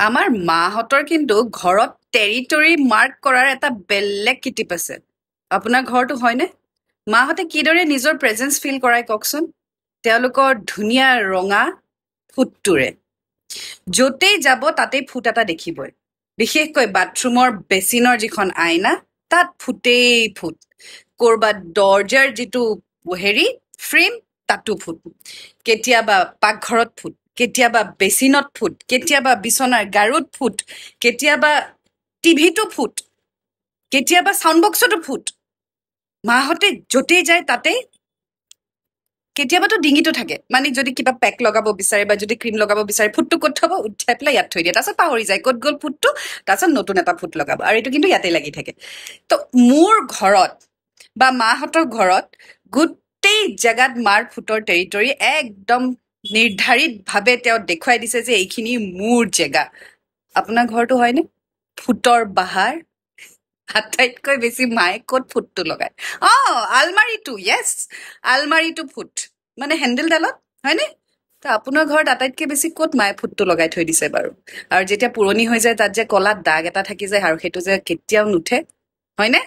আমাৰ মাহঁতৰ কিন্তু ঘৰত টেৰিটৰী মাৰ্ক কৰাৰ এটা বেলেগ কিটিপ আছে। আপোনাৰ ঘৰটো হয়নে? মাহঁতে কিদৰে নিজৰ প্ৰেজেন্স ফিল কৰাই কওকচোন। তেওঁলোকৰ ধুনীয়া ৰঙা ফুটটোৰে য'তেই যাব তাতেই ফুট এটা দেখিবই। বিশেষকৈ বাথৰুমৰ বেচিনৰ যিখন আইনা, তাত ফুটেই ফুট। ক'ৰবাত দৰ্জাৰ যিটো ফ্ৰেম, তাতো ফুট। কেতিয়াবা পাকঘৰত ফুট, কেতিয়াবা বেচিনত ফুট, কেতিয়াবা বিচনাৰ গাৰুত ফুট, কেতিয়াবা টিভিটো ফুট, কেতিয়াবা চাউণ্ড বক্সতো ফুট। মাহঁতে য'তেই যায় তাতেই, কেতিয়াবাতো ডিঙিটো থাকে, মানে যদি কিবা পেক লগাব বিচাৰে বা যদি ক্ৰীম লগাব বিচাৰে, ফুটটো ক'ত থব, উঠাই পেলাই ইয়াত থৈ দিয়ে, তাৰপিছত পাহৰি যায় ক'ত গ'ল ফুটটো, তাৰপিছত নতুন এটা ফুট লগাব, আৰু এইটো কিন্তু ইয়াতে লাগি থাকে। তো মোৰ ঘৰত বা মাহঁতৰ ঘৰত গোটেই জেগাত মাৰ ফুটৰ টেৰিটৰী একদম নিৰ্ধাৰিতভাৱে তেওঁ দেখুৱাই দিছে যে এইখিনি মোৰ জেগা। আপোনাৰ ঘৰটো হয়নে? ফুটৰ বাহাৰ আটাইতকৈ বেছি মায়ে ক'ত ফুটটো লগায়? আলমাৰিটো, য়েছ, আলমাৰিটো ফুট, মানে হেণ্ডেলডালত, হয়নে? তো আপোনাৰ ঘৰত আটাইতকৈ বেছি ক'ত মায়ে ফুটটো লগাই থৈ দিছে বাৰু? আৰু যেতিয়া পুৰণি হৈ যায় তাত যে কলা দাগ এটা থাকি যায় আৰু সেইটো যে কেতিয়াও নুঠে, হয়নে?